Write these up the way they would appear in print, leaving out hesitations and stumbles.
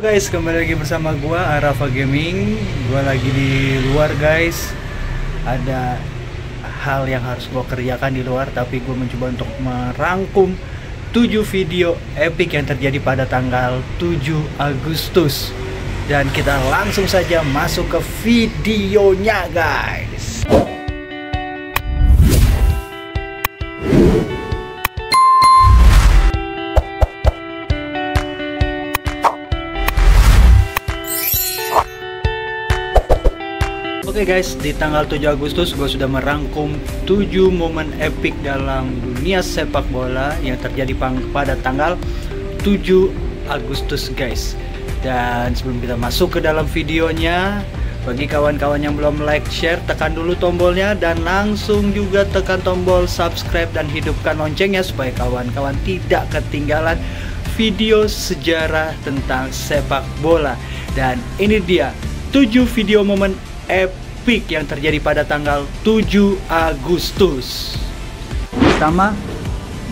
Guys, kembali lagi bersama gua Arafa Gaming. Gua lagi di luar, guys. Ada hal yang harus gua kerjakan di luar, tapi gua mencoba untuk merangkum 7 video epic yang terjadi pada tanggal 7 Agustus. Dan kita langsung saja masuk ke videonya, guys. Oke guys, di tanggal 7 Agustus gue sudah merangkum 7 momen epic dalam dunia sepak bola yang terjadi pada tanggal 7 Agustus, guys. Dan sebelum kita masuk ke dalam videonya, bagi kawan-kawan yang belum like, share, tekan dulu tombolnya dan langsung juga tekan tombol subscribe dan hidupkan loncengnya supaya kawan-kawan tidak ketinggalan video sejarah tentang sepak bola. Dan ini dia 7 video momen epic yang terjadi pada tanggal 7 Agustus. Pertama,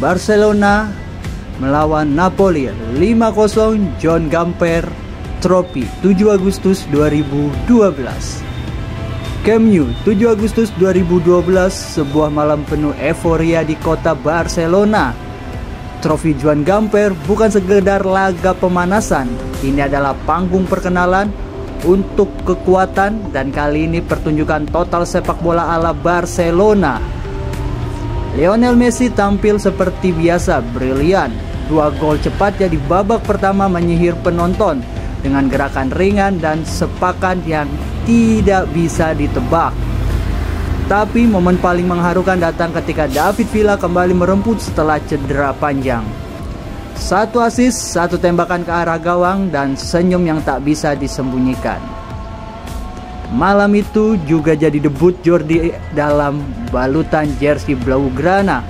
Barcelona melawan Napoli 5-0 John Gamper Trophy 7 Agustus 2012. Camp Nou 7 Agustus 2012, sebuah malam penuh euforia di kota Barcelona. Trofi Joan Gamper bukan sekedar laga pemanasan, ini adalah panggung perkenalan untuk kekuatan, dan kali ini pertunjukan total sepak bola ala Barcelona. Lionel Messi tampil seperti biasa brilian. 2 gol cepatnya di babak pertama menyihir penonton dengan gerakan ringan dan sepakan yang tidak bisa ditebak. Tapi momen paling mengharukan datang ketika David Villa kembali meremput setelah cedera panjang. 1 assist, 1 tembakan ke arah gawang, dan senyum yang tak bisa disembunyikan. Malam itu juga jadi debut Jordi dalam balutan jersey Blaugrana.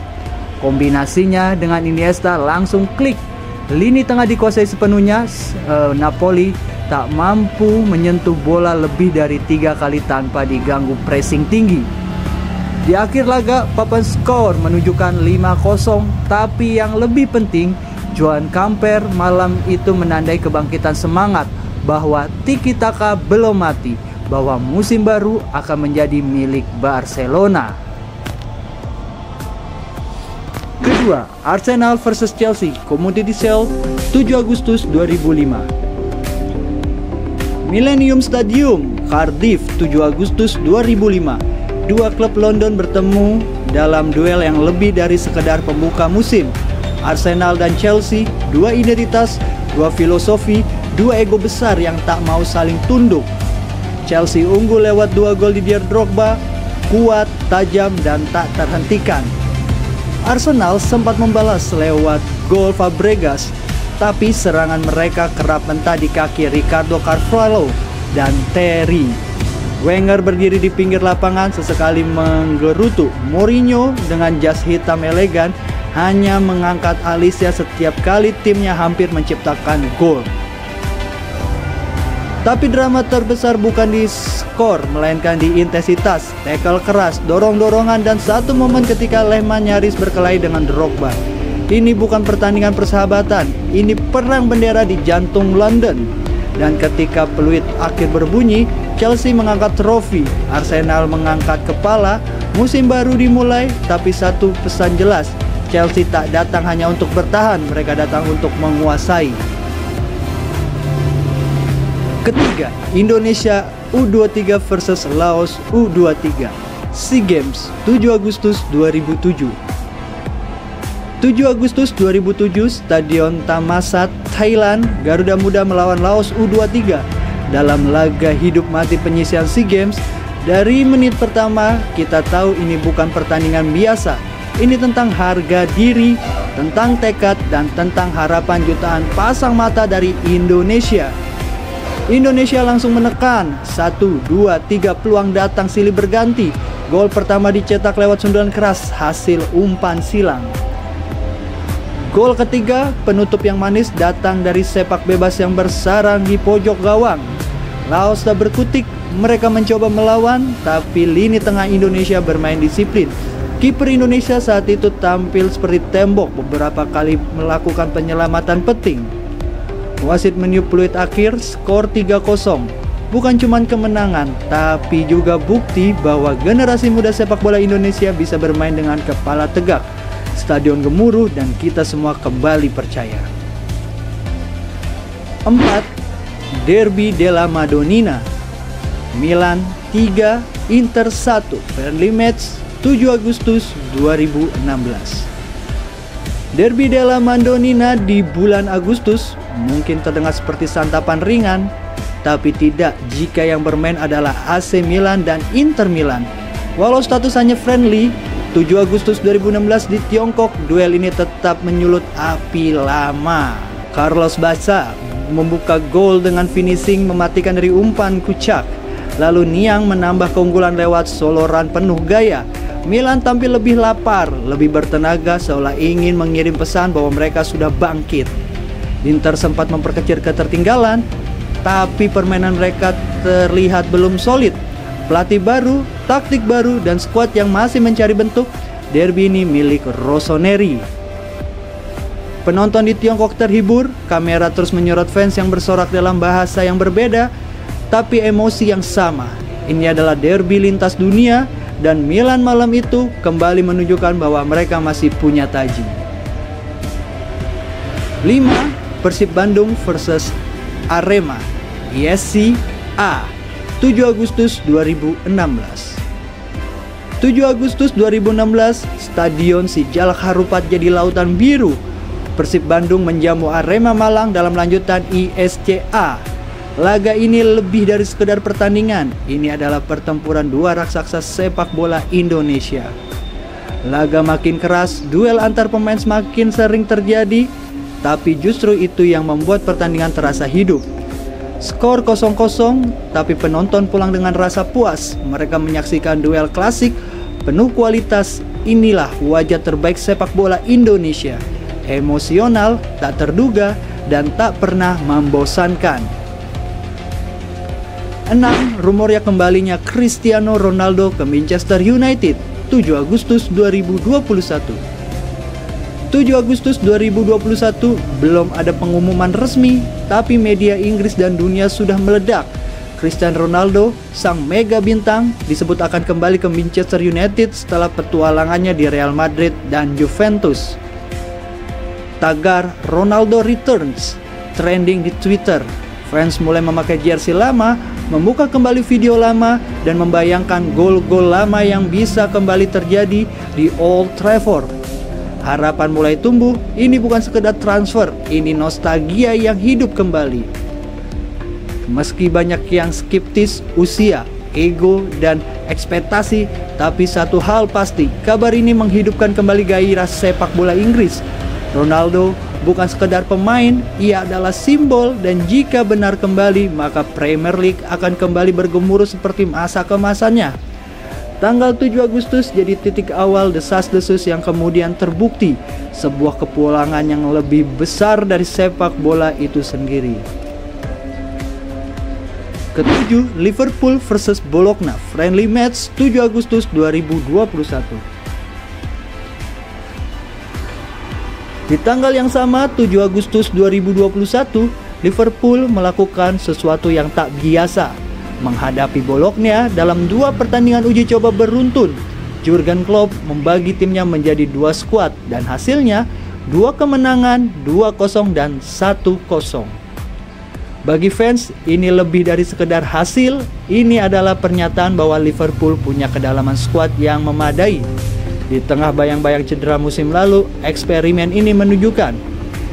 Kombinasinya dengan Iniesta langsung klik. Lini tengah dikuasai sepenuhnya. Napoli tak mampu menyentuh bola lebih dari 3 kali tanpa diganggu pressing tinggi. Di akhir laga, papan skor menunjukkan 5-0, tapi yang lebih penting, Joan Gamper malam itu menandai kebangkitan semangat bahwa Tiki Taka belum mati, bahwa musim baru akan menjadi milik Barcelona. Kedua, Arsenal versus Chelsea, Community Shield 7 Agustus 2005. Millennium Stadium, Cardiff 7 Agustus 2005. 2 klub London bertemu dalam duel yang lebih dari sekedar pembuka musim. Arsenal dan Chelsea, 2 identitas, 2 filosofi, 2 ego besar yang tak mau saling tunduk. Chelsea unggul lewat 2 gol Didier Drogba, kuat, tajam, dan tak terhentikan. Arsenal sempat membalas lewat gol Fabregas, tapi serangan mereka kerap mentah di kaki Ricardo Carvalho dan Terry. Wenger berdiri di pinggir lapangan sesekali menggerutu. Mourinho dengan jas hitam elegan hanya mengangkat alisnya setiap kali timnya hampir menciptakan gol. Tapi drama terbesar bukan di skor, melainkan di intensitas, tackle keras, dorong-dorongan, dan satu momen ketika Lehmann nyaris berkelahi dengan Drogba. Ini bukan pertandingan persahabatan, ini perang bendera di jantung London. Dan ketika peluit akhir berbunyi, Chelsea mengangkat trofi, Arsenal mengangkat kepala. Musim baru dimulai, tapi satu pesan jelas, Chelsea tak datang hanya untuk bertahan, mereka datang untuk menguasai. Ketiga, Indonesia U23 versus Laos U23, SEA Games 7 Agustus 2007. 7 Agustus 2007, Stadion Thammasat, Thailand, Garuda Muda melawan Laos U23 dalam laga hidup mati penyisian SEA Games. Dari menit pertama, kita tahu ini bukan pertandingan biasa. Ini tentang harga diri, tentang tekad, dan tentang harapan jutaan pasang mata dari Indonesia. Indonesia langsung menekan. 1, 2, 3 peluang datang silih berganti. Gol pertama dicetak lewat sundulan keras hasil umpan silang. Gol ketiga, penutup yang manis, datang dari sepak bebas yang bersarang di pojok gawang. Laos tak berkutik, mereka mencoba melawan, tapi lini tengah Indonesia bermain disiplin. Kiper Indonesia saat itu tampil seperti tembok, beberapa kali melakukan penyelamatan penting. Wasit meniup peluit akhir, skor 3-0. Bukan cuma kemenangan, tapi juga bukti bahwa generasi muda sepak bola Indonesia bisa bermain dengan kepala tegak. Stadion gemuruh dan kita semua kembali percaya. 4. Derby della Madonnina. Milan 3, Inter 1. Friendly match 7 Agustus 2016. Derby della Madonnina di bulan Agustus mungkin terdengar seperti santapan ringan, tapi tidak jika yang bermain adalah AC Milan dan Inter Milan. Walau status hanya friendly, 7 Agustus 2016 di Tiongkok, duel ini tetap menyulut api lama. Carlos Bacca membuka gol dengan finishing mematikan dari umpan Kucak. Lalu Niang menambah keunggulan lewat soloran penuh gaya. Milan tampil lebih lapar, lebih bertenaga seolah ingin mengirim pesan bahwa mereka sudah bangkit. Inter sempat memperkecil ketertinggalan, tapi permainan mereka terlihat belum solid. Pelatih baru, taktik baru, dan skuad yang masih mencari bentuk, derby ini milik Rossoneri. Penonton di Tiongkok terhibur, kamera terus menyorot fans yang bersorak dalam bahasa yang berbeda, tapi emosi yang sama. Ini adalah derby lintas dunia, dan Milan malam itu kembali menunjukkan bahwa mereka masih punya taji. 5. Persib Bandung versus Arema, ISC A, 7 Agustus 2016. 7 Agustus 2016, Stadion Sijalak Harupat jadi lautan biru. Persib Bandung menjamu Arema Malang dalam lanjutan ISCA. Laga ini lebih dari sekedar pertandingan. Ini adalah pertempuran dua raksasa sepak bola Indonesia. Laga makin keras, duel antar pemain semakin sering terjadi, tapi justru itu yang membuat pertandingan terasa hidup. Skor 0-0, tapi penonton pulang dengan rasa puas. Mereka menyaksikan duel klasik penuh kualitas. Inilah wajah terbaik sepak bola Indonesia. Emosional, tak terduga, dan tak pernah membosankan. 6. Rumornya kembalinya Cristiano Ronaldo ke Manchester United, 7 Agustus 2021. 7 Agustus 2021 belum ada pengumuman resmi, tapi media Inggris dan dunia sudah meledak. Cristiano Ronaldo, sang mega bintang, disebut akan kembali ke Manchester United setelah petualangannya di Real Madrid dan Juventus. Tagar Ronaldo Returns trending di Twitter. Fans mulai memakai jersey lama, membuka kembali video lama, dan membayangkan gol-gol lama yang bisa kembali terjadi di Old Trafford. Harapan mulai tumbuh, ini bukan sekedar transfer, ini nostalgia yang hidup kembali. Meski banyak yang skeptis usia, ego, dan ekspektasi, tapi satu hal pasti, kabar ini menghidupkan kembali gairah sepak bola Inggris. Ronaldo bukan sekedar pemain, ia adalah simbol, dan jika benar kembali, maka Premier League akan kembali bergemuruh seperti masa kemasannya. Tanggal 7 Agustus jadi titik awal desas-desus yang kemudian terbukti sebuah kepulangan yang lebih besar dari sepak bola itu sendiri. Ketujuh, Liverpool versus Bologna, friendly match 7 Agustus 2021. Di tanggal yang sama, 7 Agustus 2021, Liverpool melakukan sesuatu yang tak biasa. Menghadapi Bologna dalam dua pertandingan uji coba beruntun, Jurgen Klopp membagi timnya menjadi dua skuad dan hasilnya 2 kemenangan, 2-0 dan 1-0. Bagi fans, ini lebih dari sekedar hasil, ini adalah pernyataan bahwa Liverpool punya kedalaman skuad yang memadai. Di tengah bayang-bayang cedera musim lalu, eksperimen ini menunjukkan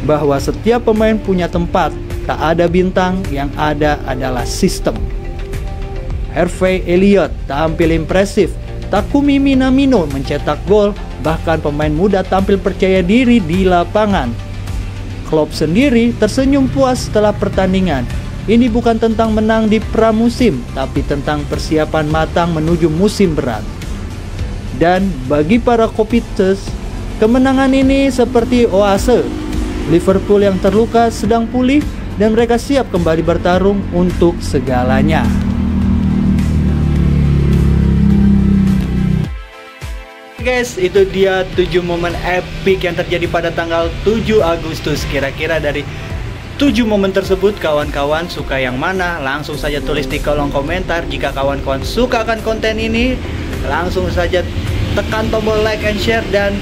bahwa setiap pemain punya tempat, tak ada bintang, yang ada adalah sistem. Harvey Elliott tampil impresif, Takumi Minamino mencetak gol, bahkan pemain muda tampil percaya diri di lapangan. Klopp sendiri tersenyum puas setelah pertandingan. Ini bukan tentang menang di pramusim, tapi tentang persiapan matang menuju musim berat. Dan bagi para Kopites, kemenangan ini seperti oase. Liverpool yang terluka sedang pulih dan mereka siap kembali bertarung untuk segalanya. Guys, itu dia 7 momen epic yang terjadi pada tanggal 7 Agustus. Kira-kira dari 7 momen tersebut kawan-kawan suka yang mana? Langsung saja tulis di kolom komentar. Jika kawan-kawan suka akan konten ini, langsung saja tekan tombol like and share, dan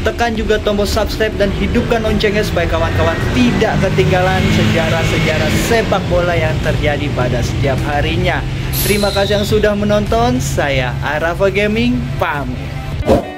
tekan juga tombol subscribe dan hidupkan loncengnya supaya kawan-kawan tidak ketinggalan sejarah-sejarah sepak bola yang terjadi pada setiap harinya. Terima kasih yang sudah menonton. Saya Arafa Gaming pamit.